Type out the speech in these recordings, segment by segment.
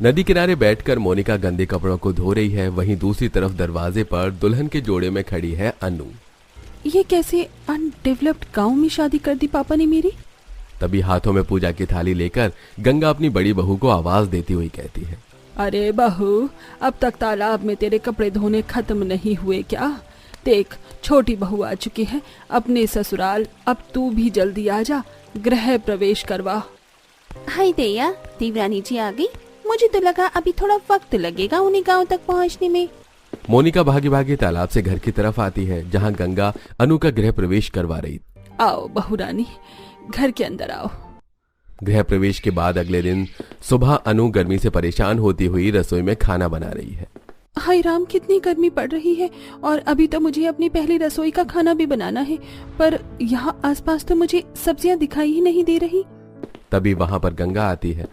नदी किनारे बैठकर मोनिका गंदे कपड़ों को धो रही है। वहीं दूसरी तरफ दरवाजे पर दुल्हन के जोड़े में खड़ी है अनु। ये कैसे अनडेवलप्ड गांव में शादी कर दी पापा ने मेरी। तभी हाथों में पूजा की थाली लेकर गंगा अपनी बड़ी बहू को आवाज देती हुई कहती है, अरे बहू, अब तक तालाब में तेरे कपड़े धोने खत्म नहीं हुए क्या? देख, छोटी बहू आ चुकी है अपने ससुराल, अब तू भी जल्दी आ जा, गृह प्रवेश करवा। हाय दैया, देवरानी जी आ गई। मुझे तो लगा अभी थोड़ा वक्त लगेगा उन्हें गांव तक पहुंचने में। मोनिका भागी भागी तालाब से घर की तरफ आती है जहां गंगा अनु का गृह प्रवेश करवा रही। आओ बहू रानी, घर के अंदर आओ। गृह प्रवेश के बाद अगले दिन सुबह अनु गर्मी से परेशान होती हुई रसोई में खाना बना रही है। हाय राम, कितनी गर्मी पड़ रही है और अभी तो मुझे अपनी पहली रसोई का खाना भी बनाना है, पर यहाँ आसपास तो मुझे सब्जियाँ दिखाई ही नहीं दे रही। तभी वहाँ पर गंगा आती है।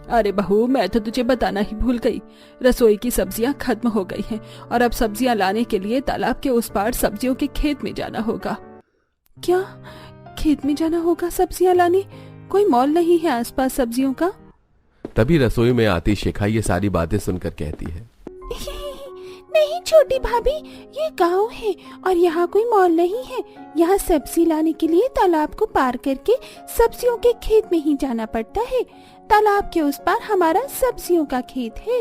अरे बहू, मैं तो तुझे बताना ही भूल गई, रसोई की सब्जियाँ खत्म हो गई हैं और अब सब्जियाँ लाने के लिए तालाब के उस पार सब्जियों के खेत में जाना होगा। क्या खेत में जाना होगा सब्जियाँ लाने? कोई मॉल नहीं है आसपास सब्जियों का? तभी रसोई में आती शिखा ये सारी बातें सुनकर कहती है, नहीं छोटी भाभी, ये गांव है और यहाँ कोई मॉल नहीं है। यहाँ सब्जी लाने के लिए तालाब को पार करके सब्जियों के खेत में ही जाना पड़ता है। तालाब के उस पार हमारा सब्जियों का खेत है।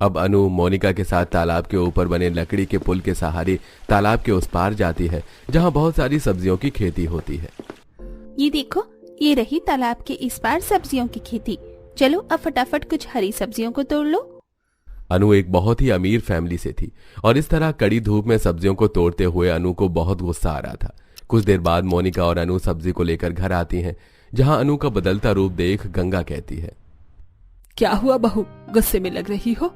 अब अनु मोनिका के साथ तालाब के ऊपर बने लकड़ी के पुल के सहारे तालाब के उस पार जाती है जहाँ बहुत सारी सब्जियों की खेती होती है। ये देखो, ये रही तालाब के इस पार सब्जियों की खेती। चलो अब फटाफट कुछ हरी सब्जियों को तोड़ लो। अनु एक बहुत ही अमीर फैमिली से थी और इस तरह कड़ी धूप में सब्जियों को तोड़ते हुए अनु को बहुत गुस्सा आ रहा था। कुछ देर बाद मोनिका और अनु सब्जी को लेकर घर आती हैं जहां अनु का बदलता रूप देख गंगा कहती है, क्या हुआ बहू, गुस्से में लग रही हो?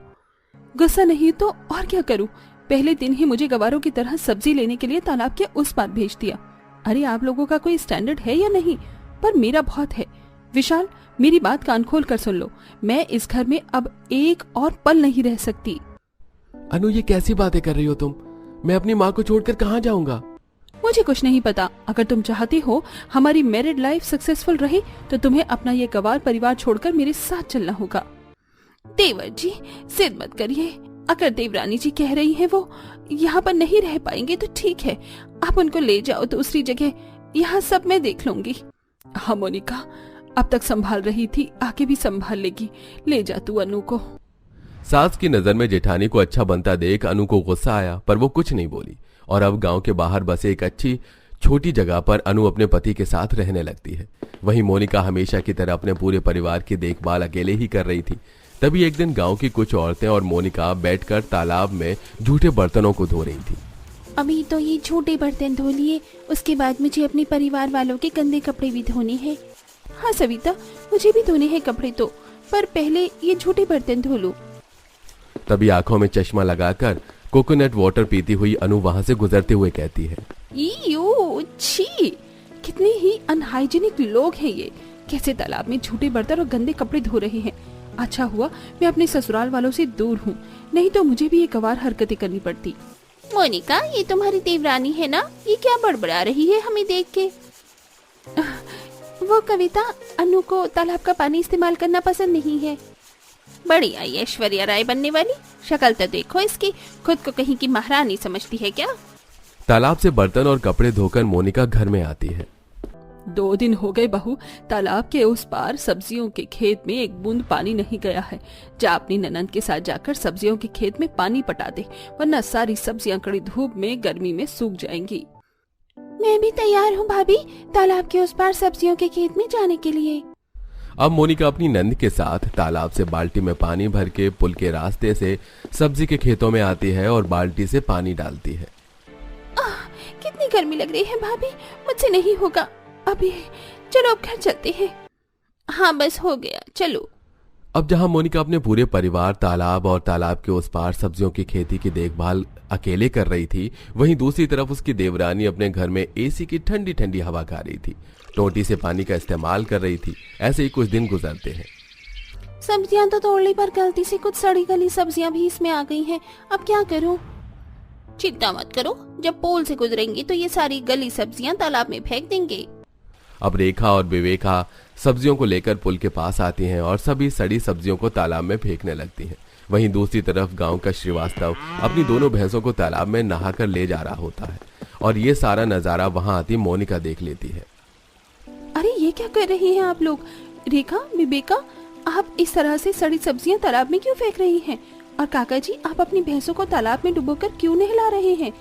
गुस्सा नहीं तो और क्या करूं? पहले दिन ही मुझे गवारों की तरह सब्जी लेने के लिए तालाब के उस पार भेज दिया। अरे आप लोगों का कोई स्टैंडर्ड है या नहीं? पर मेरा बहुत है। विशाल, मेरी बात कान खोल कर सुन लो, मैं इस घर में अब एक और पल नहीं रह सकती। अनु ये कैसी बातें कर रही हो तुम? मैं अपनी माँ को छोड़कर कहाँ जाऊंगा? मुझे कुछ नहीं पता। अगर तुम चाहती हो हमारी मैरिड लाइफ सक्सेसफुल रहे तो तुम्हें अपना ये गवार परिवार छोड़कर मेरे साथ चलना होगा। देवर जी, जिद मत करिए। अगर देवरानी जी कह रही है वो यहाँ पर नहीं रह पाएंगे तो ठीक है, आप उनको ले जाओ दूसरी जगह, यहाँ सब मैं देख लूंगी। हाँ मोनिका, अब तक संभाल रही थी, आगे भी संभाल लेगी। ले जा तू अनु को। सास की नजर में जेठानी को अच्छा बनता देख अनु को गुस्सा आया, पर वो कुछ नहीं बोली और अब गांव के बाहर बसे एक अच्छी छोटी जगह पर अनु अपने पति के साथ रहने लगती है। वहीं मोनिका हमेशा की तरह अपने पूरे परिवार की देखभाल अकेले ही कर रही थी। तभी एक दिन गांव की कुछ औरतें और मोनिका बैठकर तालाब में झूठे बर्तनों को धो रही थी। अभी तो ये झूठे बर्तन धो लिए, उसके बाद मुझे अपने परिवार वालों के गंदे कपड़े भी धोने हैं। हाँ सविता, मुझे भी धोने हैं कपड़े तो, पर पहले ये झूठे बर्तन धो लूं। तभी आंखों में चश्मा लगाकर कोकोनट वाटर पीती हुई अनु वहां से गुजरते हुए कहती है, छी, कितने ही अनहाइजीनिक लोग हैं ये। कैसे तालाब में झूठे बर्तन और गंदे कपड़े धो रहे हैं। अच्छा हुआ मैं अपने ससुराल वालों से दूर हूँ, नहीं तो मुझे भी ये गवार हरकतें करनी पड़ती। मोनिका, ये तुम्हारी देवरानी है ना? ये क्या बड़बड़ा रही है हमें देख के? वो कविता, अनु को तालाब का पानी इस्तेमाल करना पसंद नहीं है। बड़ी आई ऐश्वर्या राय बनने वाली, शक्ल तो देखो इसकी, खुद को कहीं की महारानी समझती है क्या? तालाब से बर्तन और कपड़े धोकर मोनिका घर में आती है। 2 दिन हो गए बहू, तालाब के उस पार सब्जियों के खेत में एक बूंद पानी नहीं गया है। जा अपनी ननद के साथ जाकर सब्जियों के खेत में पानी पटा दे, वरना सारी सब्जियां कड़ी धूप में गर्मी में सूख जाएंगी। मैं भी तैयार हूँ भाभी, तालाब के उस पार सब्जियों के खेत में जाने के लिए। अब मोनिका अपनी नंद के साथ तालाब से बाल्टी में पानी भर के पुल के रास्ते से सब्जी के खेतों में आती है और बाल्टी से पानी डालती है। कितनी गर्मी लग रही है भाभी, मुझसे नहीं होगा अभी। चलो अब घर चलते हैं। हाँ बस हो गया, चलो। अब जहां मोनिका अपने पूरे परिवार तालाब और तालाब के उस पार सब्जियों की खेती की देखभाल अकेले कर रही थी, वहीं दूसरी तरफ उसकी देवरानी अपने घर में एसी की ठंडी ठंडी हवा खा रही थी, टोटी से पानी का इस्तेमाल कर रही थी। ऐसे ही कुछ दिन गुजरते हैं। सब्जियां तो तोड़ने पर गलती से कुछ सड़ी गली सब्जियां भी इसमें आ गई हैं, अब क्या करूं? चिंता मत करो, जब पोल से गुजरेंगी तो ये सारी गली सब्जियां तालाब में फेंक देंगे। अब रेखा और विवेका सब्जियों को लेकर पुल के पास आती हैं और सभी सड़ी सब्जियों को तालाब में फेंकने लगती हैं। वहीं दूसरी तरफ गांव का श्रीवास्तव अपनी दोनों भैंसों को तालाब में नहाकर ले जा रहा होता है और ये सारा नजारा वहां आती मोनिका देख लेती है। अरे ये क्या कर रही हैं आप लोग? रेखा, विवेका, आप इस तरह से सड़ी सब्जियां तालाब में क्यों फेंक रही हैं? और काका जी, आप अपनी भैंसों को तालाब में डुबोकर क्यों नहला रहे हैं?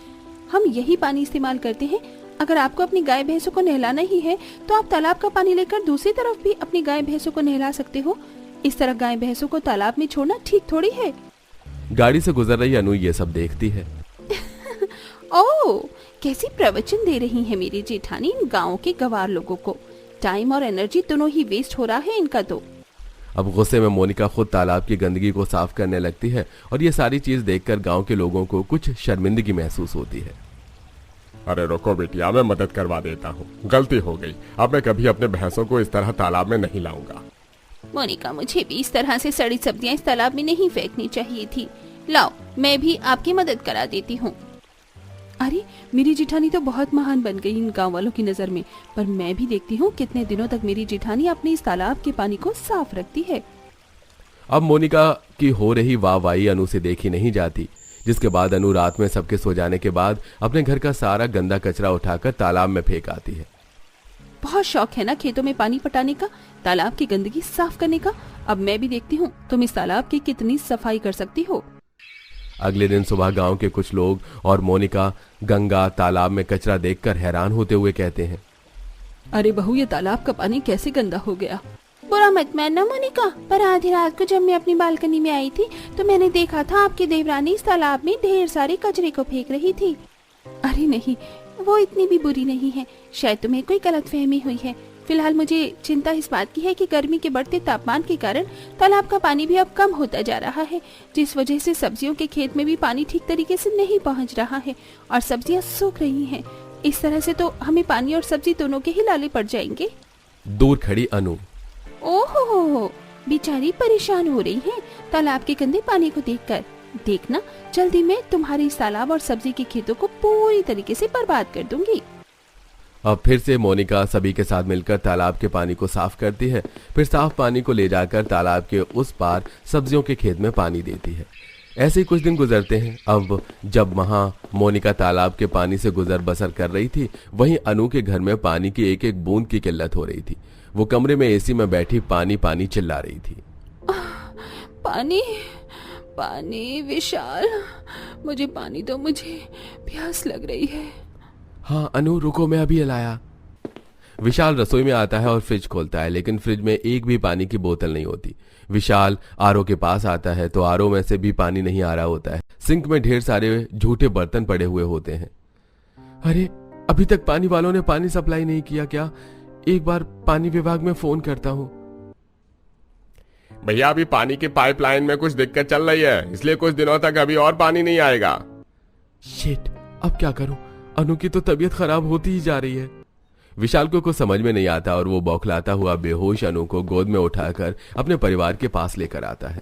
हम यही पानी इस्तेमाल करते हैं। अगर आपको अपनी गाय भैंसों को नहलाना ही है तो आप तालाब का पानी लेकर दूसरी तरफ भी अपनी गाय भैंसों को नहला सकते हो। इस तरह गाय भैंसों को तालाब में छोड़ना ठीक थोड़ी है। गाड़ी से गुजर रही अनु ये सब देखती है। ओह, कैसी प्रवचन दे रही है मेरी जेठानी इन गाँव के गंवार लोगों को। टाइम और एनर्जी दोनों ही वेस्ट हो रहा है इनका तो। अब गुस्से में मोनिका खुद तालाब की गंदगी को साफ करने लगती है और ये सारी चीज देखकर गांव के लोगों को कुछ शर्मिंदगी महसूस होती है। अरे रुको बिटिया, मैं मदद करवा देता हूँ, गलती हो गई। अब मैं कभी अपने भैंसों को इस तरह तालाब में नहीं लाऊंगा। मोनिका, मुझे भी इस तरह से सड़ी सब्जियां इस तालाब में नहीं फेंकनी चाहिए थी। लाओ, मैं भी आपकी मदद करा देती हूँ। अरे मेरी जेठानी तो बहुत महान बन गई इन गांव वालों की नजर में, पर मैं भी देखती हूँ कितने दिनों तक मेरी जेठानी अपने इस तालाब के पानी को साफ रखती है। अब मोनिका की हो रही वाहवाही अनु से देखी नहीं जाती, जिसके बाद अनु रात में सबके सो जाने के बाद अपने घर का सारा गंदा कचरा उठाकर तालाब में फेंक आती है। बहुत शौक है ना खेतों में पानी पटाने का, तालाब की गंदगी साफ करने का। अब मैं भी देखती हूँ तुम इस तालाब की कितनी सफाई कर सकती हो। अगले दिन सुबह गांव के कुछ लोग और मोनिका गंगा तालाब में कचरा देखकर हैरान होते हुए कहते हैं, अरे बहू, ये तालाब का पानी कैसे गंदा हो गया? बुरा मत मानना मोनिका, पर आधी रात को जब मैं अपनी बालकनी में आई थी तो मैंने देखा था आपकी देवरानी इस तालाब में ढेर सारे कचरे को फेंक रही थी। अरे नहीं, वो इतनी भी बुरी नहीं है, शायद तुम्हें कोई गलतफहमी हुई है। फिलहाल मुझे चिंता इस बात की है कि गर्मी के बढ़ते तापमान के कारण तालाब का पानी भी अब कम होता जा रहा है, जिस वजह से सब्जियों के खेत में भी पानी ठीक तरीके से नहीं पहुंच रहा है और सब्जियां सूख रही हैं। इस तरह से तो हमें पानी और सब्जी दोनों के ही लाले पड़ जाएंगे। दूर खड़ी अनु, ओहो, बेचारी परेशान हो रही है तालाब के गंदे पानी को देखकर। देखना, जल्दी मैं तुम्हारे इस तालाब और सब्जी के खेतों को पूरी तरीके से बर्बाद कर दूंगी। अब फिर से मोनिका सभी के साथ मिलकर तालाब के पानी को साफ करती है। फिर साफ पानी को ले जाकर तालाब के उस पार सब्जियों के खेत में पानी देती है। ऐसे ही कुछ दिन गुजरते हैं। अब जब वहां मोनिका तालाब के पानी से गुजर बसर कर रही थी, वहीं अनु के घर में पानी की एक एक बूंद की किल्लत हो रही थी। वो कमरे में एसी में बैठी पानी पानी चिल्ला रही थी। पानी पानी, विशाल, मुझे पानी दो, मुझे प्यास लग रही है। हाँ अनु, रुको, मैं अभी लाया। विशाल रसोई में आता है और फ्रिज खोलता है, लेकिन फ्रिज में एक भी पानी की बोतल नहीं होती। विशाल आरओ के पास आता है तो आरओ में से भी पानी नहीं आ रहा होता है। सिंक में ढेर सारे झूठे बर्तन पड़े हुए होते हैं। अरे, अभी तक पानी वालों ने पानी सप्लाई नहीं किया क्या? एक बार पानी विभाग में फोन करता हूँ। भैया, अभी पानी की पाइपलाइन में कुछ दिक्कत चल रही है, इसलिए कुछ दिनों तक अभी और पानी नहीं आएगा। शिट, अब क्या करूं? अनु की तो तबीयत खराब होती ही जा रही है। विशाल को कुछ समझ में नहीं आता और वो बौखलाता हुआ बेहोश अनु को गोद में उठाकर अपने परिवार के पास लेकर आता है।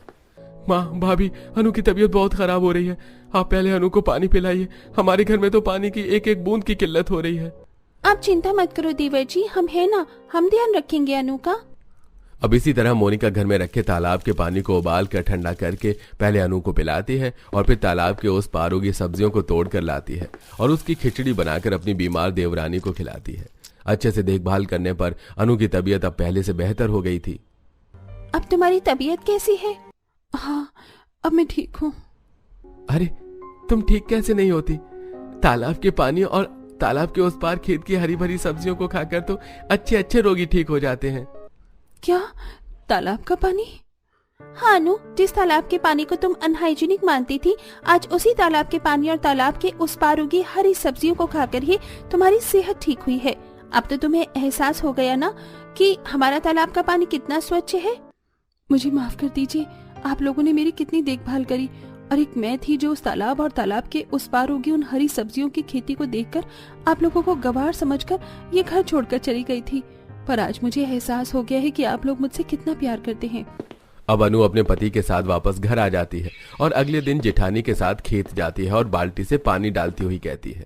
माँ, भाभी, अनु की तबीयत बहुत खराब हो रही है, आप पहले अनु को पानी पिलाइए। हमारे घर में तो पानी की एक एक बूंद की किल्लत हो रही है। आप चिंता मत करो देवर जी, हम है ना, हम ध्यान रखेंगे अनु का। अब इसी तरह मोनिका घर में रखे तालाब के पानी को उबाल कर ठंडा करके पहले अनु को पिलाती है और फिर तालाब के उस पार उगी सब्जियों को तोड़ कर लाती है और उसकी खिचड़ी बनाकर अपनी बीमार देवरानी को खिलाती है। अच्छे से देखभाल करने पर अनु की तबीयत अब पहले से बेहतर हो गई थी। अब तुम्हारी तबीयत कैसी है? हाँ, अब मैं ठीक हूँ। अरे, तुम ठीक कैसे नहीं होती? तालाब के पानी और तालाब के उस पार खेत की हरी भरी सब्जियों को खाकर तो अच्छे अच्छे रोगी ठीक हो जाते हैं। क्या, तालाब का पानी? हाँ अनु, जिस तालाब के पानी को तुम अनहाइजीनिक मानती थी, आज उसी तालाब के पानी और तालाब के उस पार उगी हरी सब्जियों को खाकर ही तुम्हारी सेहत ठीक हुई है। अब तो तुम्हें एहसास हो गया ना कि हमारा तालाब का पानी कितना स्वच्छ है। मुझे माफ कर दीजिए, आप लोगों ने मेरी कितनी देखभाल करी और एक मैं थी जो उस तालाब और तालाब के उस पार उगी उन हरी सब्जियों की खेती को देखकर आप लोगों को गवार समझकर ये घर छोड़कर चली गई थी। पर आज मुझे एहसास हो गया है कि आप लोग मुझसे कितना प्यार करते हैं। अब अनु अपने पति के साथ वापस घर आ जाती है और अगले दिन जेठानी के साथ खेत जाती है और बाल्टी से पानी डालती हुई कहती है,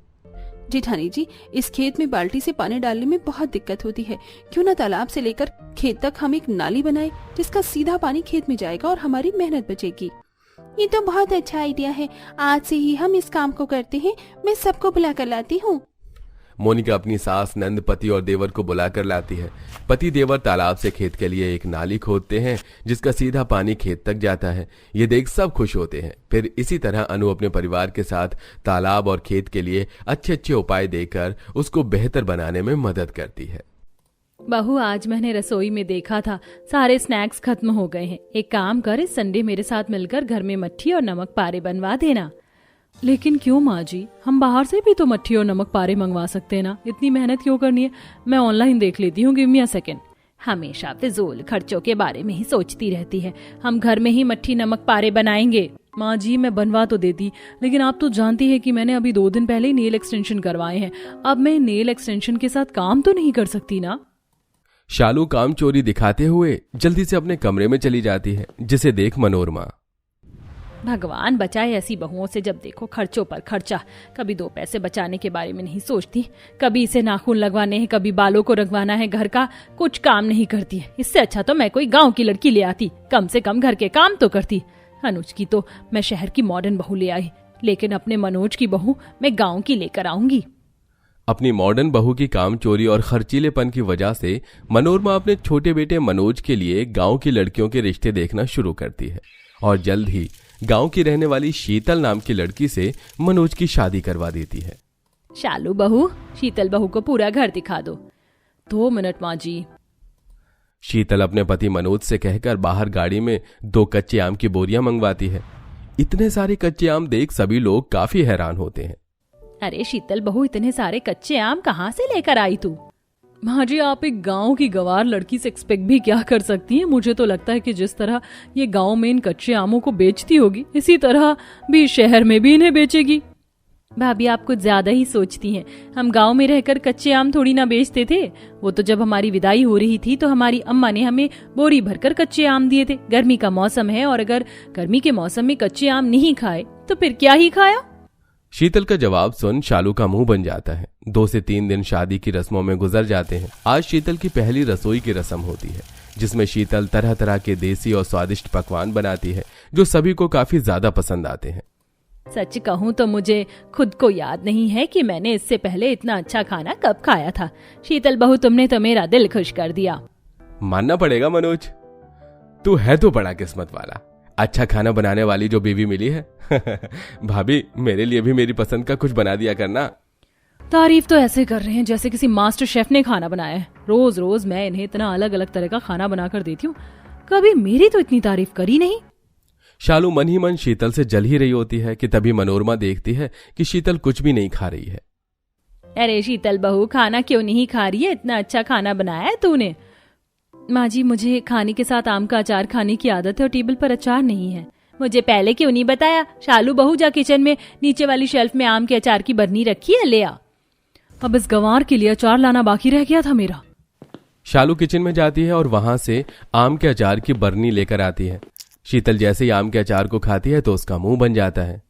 जेठानी जी, इस खेत में बाल्टी से पानी डालने में बहुत दिक्कत होती है। क्यों ना तालाब से लेकर खेत तक हम एक नाली बनाए जिसका सीधा पानी खेत में जाएगा और हमारी मेहनत बचेगी। ये तो बहुत अच्छा आइडिया है। आज से ही हम इस काम को करते हैं। मैं सबको बुला कर लाती हूँ। मोनिका अपनी सास, नंद, पति और देवर को बुलाकर लाती है। पति देवर तालाब से खेत के लिए एक नाली खोदते हैं जिसका सीधा पानी खेत तक जाता है। ये देख सब खुश होते हैं। फिर इसी तरह अनु अपने परिवार के साथ तालाब और खेत के लिए अच्छे अच्छे उपाय देकर उसको बेहतर बनाने में मदद करती है। बहू, आज मैंने रसोई में देखा था सारे स्नैक्स खत्म हो गए हैं। एक काम कर, इस संडे मेरे साथ मिलकर घर में मट्ठी और नमक पारे बनवा देना। लेकिन क्यों माँ जी, हम बाहर से भी तो मट्ठी और नमक पारे मंगवा सकते हैं ना। इतनी मेहनत क्यों करनी है? मैं ऑनलाइन देख लेती हूँ। Give me a second. हमेशा फिजूल खर्चों के बारे में ही सोचती रहती है। हम घर में ही मट्ठी नमक पारे बनाएंगे। माँ जी, मैं बनवा तो देती, लेकिन आप तो जानती है कि मैंने अभी 2 दिन पहले ही नेल एक्सटेंशन करवाए हैं। अब मैं नेल एक्सटेंशन के साथ काम तो नहीं कर सकती ना। शालू काम चोरी दिखाते हुए जल्दी से अपने कमरे में चली जाती है, जिसे देख मनोरमा। भगवान बचाए ऐसी बहुओं से, जब देखो खर्चों पर खर्चा। कभी 2 पैसे बचाने के बारे में नहीं सोचती, कभी इसे नाखून लगवाने हैं, कभी बालों को रंगवाना है। घर का कुछ काम नहीं करती है। इससे अच्छा तो मैं कोई गांव की लड़की ले आती, कम से कम घर के काम तो करती। अनुज की तो मैं शहर की मॉडर्न बहू ले आई, लेकिन अपने मनोज की बहू मैं गाँव की लेकर आऊंगी। अपनी मॉडर्न बहू की काम चोरी और खर्चीलेपन की वजह से मनोरमा अपने छोटे बेटे मनोज के लिए गांव की लड़कियों के रिश्ते देखना शुरू करती है और जल्द ही गांव की रहने वाली शीतल नाम की लड़की से मनोज की शादी करवा देती है। शालू बहू, शीतल बहू को पूरा घर दिखा दो। 2 मिनट माँ जी। शीतल अपने पति मनोज से कहकर बाहर गाड़ी में 2 कच्चे आम की बोरियां मंगवाती है। इतने सारे कच्चे आम देख सभी लोग काफी हैरान होते हैं। अरे शीतल बहू, इतने सारे कच्चे आम कहाँ से लेकर आई तू? माँ जी, आप एक गांव की गवार लड़की से एक्सपेक्ट भी क्या कर सकती हैं? मुझे तो लगता है कि जिस तरह ये गांव में इन कच्चे आमों को बेचती होगी, इसी तरह भी शहर में भी इन्हें बेचेगी। भाभी, आप कुछ ज्यादा ही सोचती हैं। हम गांव में रहकर कच्चे आम थोड़ी ना बेचते थे। वो तो जब हमारी विदाई हो रही थी तो हमारी अम्मा ने हमें बोरी भरकर कच्चे आम दिए थे। गर्मी का मौसम है और अगर गर्मी के मौसम में कच्चे आम नहीं खाए तो फिर क्या ही खाया? शीतल का जवाब सुन शालू का मुंह बन जाता है। 2 से 3 दिन शादी की रस्मों में गुजर जाते हैं। आज शीतल की पहली रसोई की रस्म होती है, जिसमें शीतल तरह तरह के देसी और स्वादिष्ट पकवान बनाती है जो सभी को काफी ज्यादा पसंद आते हैं। सच कहूँ तो मुझे खुद को याद नहीं है कि मैंने इससे पहले इतना अच्छा खाना कब खाया था। शीतल बहू, तुमने तो मेरा दिल खुश कर दिया। मानना पड़ेगा मनोज, तू है तो बड़ा किस्मत वाला। अच्छा खाना बनाने वाली जो बीवी मिली है। भाभी, मेरे लिए भी मेरी पसंद का कुछ बना दिया करना। तारीफ तो ऐसे कर रहे हैं जैसे किसी मास्टर शेफ ने खाना बनाया है। रोज रोज मैं इन्हें इतना अलग अलग तरह का खाना बनाकर देती हूँ, कभी मेरी तो इतनी तारीफ करी नहीं। शालू मन ही मन शीतल से जल ही रही होती है कि तभी मनोरमा देखती है कि शीतल कुछ भी नहीं खा रही है। अरे शीतल बहू, खाना क्यों नहीं खा रही है? इतना अच्छा खाना बनाया है तूने। माँ जी, मुझे खाने के साथ आम का अचार खाने की आदत है और टेबल पर अचार नहीं है। मुझे पहले क्यों नहीं बताया? शालू बहू, जा किचन में नीचे वाली शेल्फ में आम के अचार की बरनी रखी है, ले आ। अब इस गंवार के लिए अचार लाना बाकी रह गया था मेरा। शालू किचन में जाती है और वहां से आम के अचार की बरनी लेकर आती है। शीतल जैसे ही आम के अचार को खाती है तो उसका मुंह बन जाता है।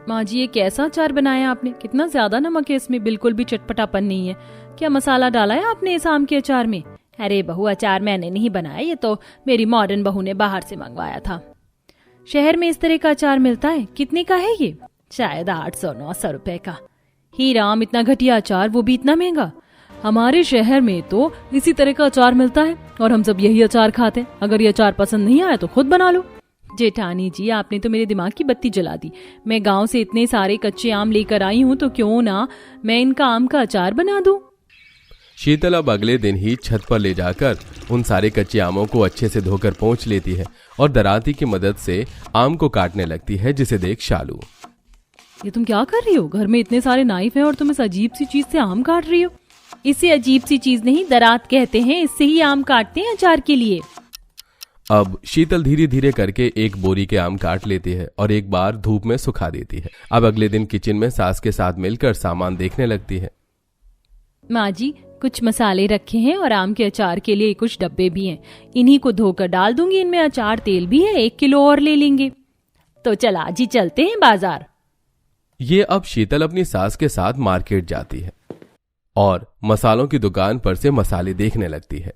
माँ जी, ये कैसा अचार बनाया आपने? कितना ज्यादा नमक है इसमें, बिल्कुल भी चटपटापन नहीं है। क्या मसाला डाला है आपने इस आम के अचार में? अरे बहू, अचार मैंने नहीं बनाया, ये तो मेरी मॉडर्न बहू ने बाहर से मंगवाया था। शहर में इस तरह का अचार मिलता है? कितने का है ये? शायद 800-900 रुपए का। ही राम, इतना घटिया अचार, वो भी इतना महंगा। हमारे शहर में तो इसी तरह का अचार मिलता है और हम सब यही अचार खाते हैं। अगर ये अचार पसंद नहीं आया तो खुद बना लो। जेठानी जी, आपने तो मेरे दिमाग की बत्ती जला दी। मैं गांव से इतने सारे कच्चे आम लेकर आई हूँ, तो क्यों ना मैं इनका आम का अचार बना दूं। शीतल अब अगले दिन ही छत पर ले जाकर उन सारे कच्चे आमों को अच्छे से धोकर पोंछ लेती है और दराती की मदद से आम को काटने लगती है, जिसे देख शालू। ये तुम क्या कर रही हो? घर में इतने सारे नाइफ हैं और तुम इस अजीब सी चीज से आम काट रही हो। इसे अजीब सी चीज नहीं, दरात कहते हैं। इससे ही आम काटते हैं अचार के लिए। अब शीतल धीरे धीरे करके एक बोरी के आम काट लेती है और एक बार धूप में सुखा देती है। अब अगले दिन किचन में सास के साथ मिलकर सामान देखने लगती है। माँ जी, कुछ मसाले रखे हैं और आम के अचार के लिए कुछ डब्बे भी हैं। इन्हीं को धोकर डाल दूंगी। इनमें अचार तेल भी है, 1 किलो और ले लेंगे। तो चल आज ही चलते हैं बाजार। ये अब शीतल अपनी सास के साथ मार्केट जाती है और मसालों की दुकान पर से मसाले देखने लगती है।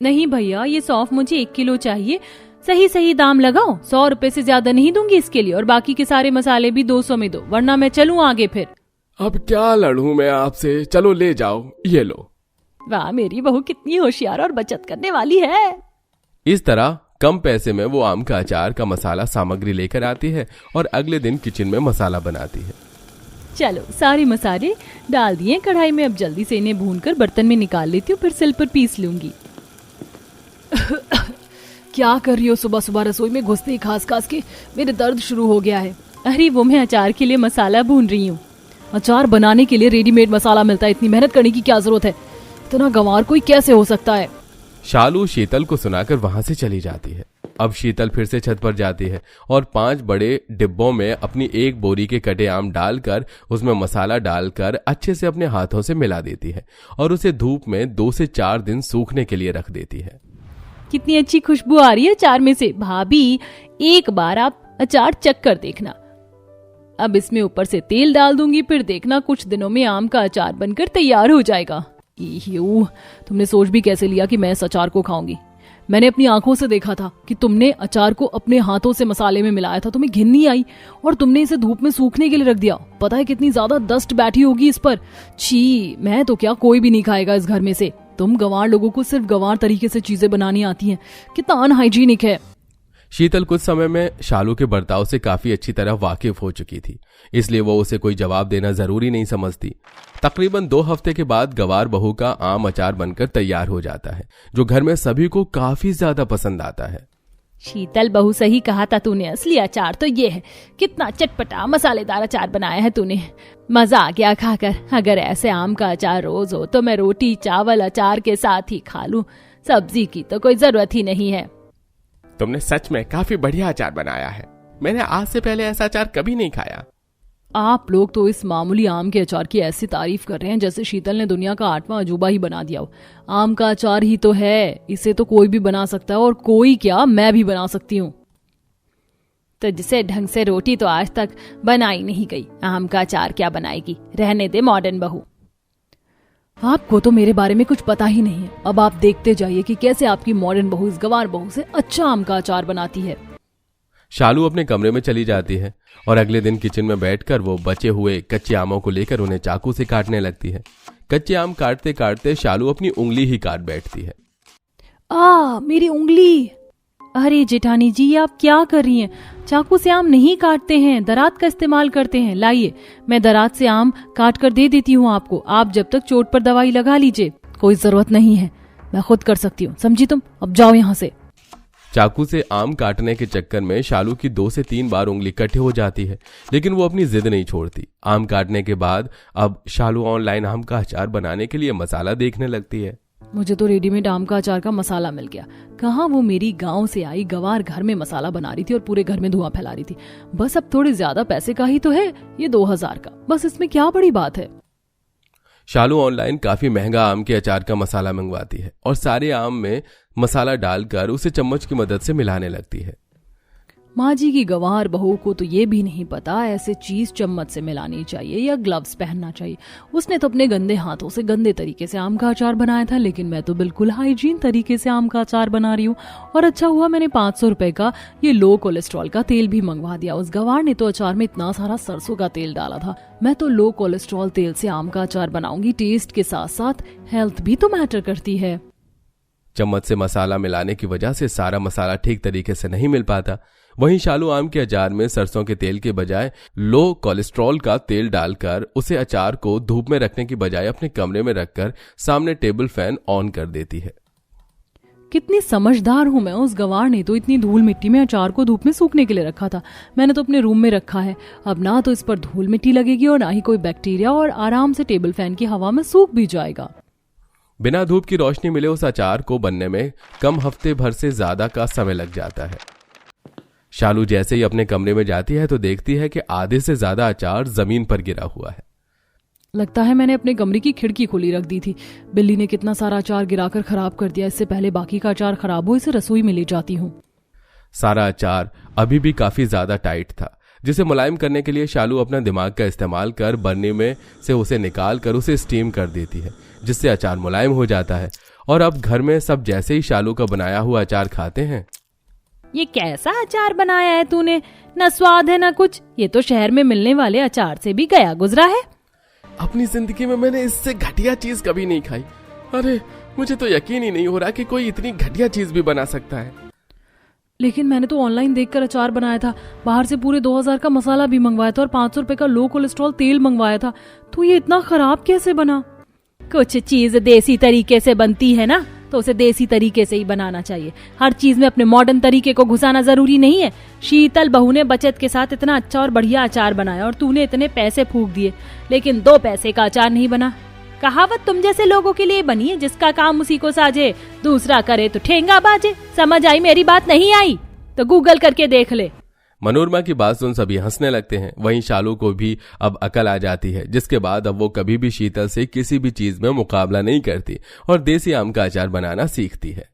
नहीं भैया, ये सौंफ मुझे 1 किलो चाहिए। सही सही दाम लगाओ, 100 रुपए से ज्यादा नहीं दूंगी इसके लिए, और बाकी के सारे मसाले भी 200 में दो, वरना मैं चलूं आगे फिर। अब क्या लड़ूं मैं आपसे, चलो ले जाओ, ये लो। वाह, मेरी बहू कितनी होशियार और बचत करने वाली है। इस तरह कम पैसे में वो आम का अचार का मसाला सामग्री लेकर आती है और अगले दिन किचन में मसाला बनाती है। चलो, सारे मसाले डाल दिए कढ़ाई में, अब जल्दी से इन्हें भूनकर बर्तन में निकाल लेती हूँ, फिर सिल पर पीस लूंगी। क्या कर रही हो सुबह सुबह रसोई में घुसते ही खास खास के मेरे दर्द शुरू हो गया है। अरे वो मैं अचार के लिए मसाला भून रही हूँ। अचार बनाने के लिए रेडीमेड मसाला मिलता है, इतनी मेहनत करने की क्या जरूरत है, इतना गंवार कोई कैसे हो सकता है। शालू शीतल को सुनाकर वहां से चली जाती है। अब शीतल फिर से छत पर जाती है और 5 बड़े डिब्बों में अपनी 1 बोरी के कटे आम डालकर उसमें मसाला डालकर अच्छे से अपने हाथों से मिला देती है और उसे धूप में 2 से 4 दिन सूखने के लिए रख देती है। कितनी अच्छी खुशबू आ रही है अचार में से। भाभी, एक बार आप अचार चख कर देखना। अब इसमें ऊपर से तेल डाल दूंगी, फिर देखना कुछ दिनों में आम का अचार बनकर तैयार हो जाएगा। तुमने सोच भी कैसे लिया कि मैं इस अचार को खाऊंगी? मैंने अपनी आंखों से देखा था कि तुमने अचार को अपने हाथों से मसाले में मिलाया था, तुम्हें घिन नहीं आई और तुमने इसे धूप में सूखने के लिए रख दिया। पता है कितनी ज्यादा डस्ट बैठी होगी इस पर। छी, मैं तो क्या, कोई भी नहीं खाएगा इस घर में से। तुम गंवार लोगों को सिर्फ गंवार तरीके से चीजें बनानी आती हैं, कितना अनहाइजीनिक है। शीतल कुछ समय में शालू के बर्ताव से काफी अच्छी तरह वाकिफ हो चुकी थी, इसलिए वो उसे कोई जवाब देना जरूरी नहीं समझती। तकरीबन 2 हफ्ते के बाद गंवार बहू का आम अचार बनकर तैयार हो जाता है, जो घर में सभी को काफी ज्यादा पसंद आता है। शीतल बहू, सही कहा था तूने, असली अचार तो ये है। कितना चटपटा मसालेदार अचार बनाया है तूने, मजा आ गया खाकर। अगर ऐसे आम का अचार रोज हो तो मैं रोटी चावल अचार के साथ ही खा लूं, सब्जी की तो कोई जरूरत ही नहीं है। तुमने सच में काफी बढ़िया अचार बनाया है, मैंने आज से पहले ऐसा अचार कभी नहीं खाया। आप लोग तो इस मामूली आम के अचार की ऐसी तारीफ कर रहे हैं जैसे शीतल ने दुनिया का 8वां अजूबा ही बना दिया हो। आम का अचार ही तो है, इसे तो कोई भी बना सकता है, और कोई क्या, मैं भी बना सकती हूँ। तो जिसे ढंग से रोटी तो आज तक बनाई नहीं गई, आम का अचार क्या बनाएगी? रहने दे मॉडर्न बहू। आपको तो मेरे बारे में कुछ पता ही नहीं है। अब आप देखते जाइए कि कैसे आपकी मॉडर्न बहू इस गंवार बहू से अच्छा आम का अचार बनाती है। शालू अपने कमरे में चली जाती है और अगले दिन किचन में बैठकर वो बचे हुए कच्चे आमों को लेकर उन्हें चाकू से काटने लगती है। कच्चे आम काटते काटते शालू अपनी उंगली ही काट बैठती है। मेरी उंगली! अरे जेठानी जी, ये आप क्या कर रही हैं? चाकू से आम नहीं काटते हैं, दरात का इस्तेमाल करते हैं। लाइए, मैं दरात से आम काट कर दे देती हूँ आपको। आप जब तक चोट पर दवाई लगा लीजिए, कोई जरूरत नहीं है, मैं खुद कर सकती हूँ, समझी तुम? अब जाओ यहाँ से। चाकू से आम काटने के चक्कर में शालू की 2 से 3 बार उंगली कटे हो जाती है, लेकिन वो अपनी जिद नहीं छोड़ती। आम काटने के बाद अब शालू ऑनलाइन आम का अचार बनाने के लिए मसाला देखने लगती है। मुझे तो रेडीमेड आम का अचार का मसाला मिल गया। कहाँ वो मेरी गांव से आई गंवार घर में मसाला बना रही थी और पूरे घर में धुआं फैला रही थी। बस अब थोड़े ज्यादा पैसे का ही तो है, ये 2000 का, बस इसमें क्या बड़ी बात है। शालू ऑनलाइन काफी महंगा आम के अचार का मसाला मंगवाती है और सारे आम में मसाला डालकर उसे चम्मच की मदद से मिलाने लगती है। माँ जी की गंवार बहू को तो ये भी नहीं पता ऐसे चीज चम्मच से मिलानी चाहिए या ग्लव्स पहनना चाहिए। उसने तो अपने गंदे हाथों से गंदे तरीके से आम का अचार बनाया था, लेकिन मैं तो बिल्कुल हाइजीन तरीके से आम का अचार बना रही हूँ। और अच्छा हुआ मैंने 500 रुपए का ये लो कोलेस्ट्रॉल का तेल भी मंगवा दिया। उस गंवार ने तो अचार में इतना सारा सरसों का तेल डाला था। मैं तो लो कोलेस्ट्रॉल तेल से आम का अचार बनाऊंगी। टेस्ट के साथ साथ हेल्थ भी तो मैटर करती है। चम्मच से मसाला मिलाने की वजह से सारा मसाला ठीक तरीके से नहीं मिल पाता। वहीं शालू आम के अचार में सरसों के तेल के बजाय लो कोलेस्ट्रॉल का तेल डालकर उसे अचार को धूप में रखने की बजाय अपने कमरे में रखकर सामने टेबल फैन ऑन कर देती है। कितनी समझदार हूं मैं। उस गंवार ने तो इतनी धूल मिट्टी में अचार को धूप में सूखने के लिए रखा था। मैंने तो अपने रूम में रखा है। अब ना तो इस पर धूल मिट्टी लगेगी और ना ही कोई बैक्टीरिया, और आराम से टेबल फैन की हवा में सूख भी जाएगा। बिना धूप की रोशनी मिले उस अचार को बनने में कम हफ्ते भर से ज्यादा का समय लग जाता है। शालू जैसे ही अपने कमरे में जाती है तो देखती है कि आधे से ज्यादा अचार जमीन पर गिरा हुआ है। लगता है मैंने अपने कमरे की खिड़की खुली रख दी थी। बिल्ली ने कितना सारा अचार गिराकर खराब कर दिया। इससे पहले बाकी का अचार खराब हो इसे रसोई में ले जाती हूँ। सारा अचार अभी भी काफी ज्यादा टाइट था, जिसे मुलायम करने के लिए शालू अपना दिमाग का इस्तेमाल कर बर्नी में से उसे निकाल कर उसे स्टीम कर देती है, जिससे अचार मुलायम हो जाता है। और अब घर में सब जैसे ही शालू का बनाया हुआ अचार खाते हैं। ये कैसा अचार बनाया है तूने? न स्वाद है न कुछ। ये तो शहर में मिलने वाले अचार से भी गया गुजरा है। अपनी जिंदगी में मैंने इससे घटिया चीज कभी नहीं खाई। अरे मुझे तो यकीन ही नहीं हो रहा कि कोई इतनी घटिया चीज भी बना सकता है। लेकिन मैंने तो ऑनलाइन देखकर अचार बनाया था। बाहर से पूरे 2000 का मसाला भी मंगवाया था और 500 रुपए का लो कोलेस्ट्रॉल तेल मंगवाया था। तो ये इतना खराब कैसे बना? कुछ चीज देसी तरीके से बनती है ना, तो उसे देसी तरीके से ही बनाना चाहिए। हर चीज में अपने मॉडर्न तरीके को घुसाना जरूरी नहीं है। शीतल बहू ने बचत के साथ इतना अच्छा और बढ़िया अचार बनाया और तूने इतने पैसे फूंक दिए, लेकिन 2 पैसे का अचार नहीं बना। कहावत तुम जैसे लोगों के लिए बनी है, जिसका काम उसी को साजे, दूसरा करे तो ठेंगा बाजे। समझ आई मेरी बात? नहीं आई तो गूगल करके देख ले। मनोरमा की बात सुन सभी हंसने लगते हैं। वहीं शालू को भी अब अकल आ जाती है, जिसके बाद अब वो कभी भी शीतल से किसी भी चीज में मुकाबला नहीं करती और देसी आम का अचार बनाना सीखती है।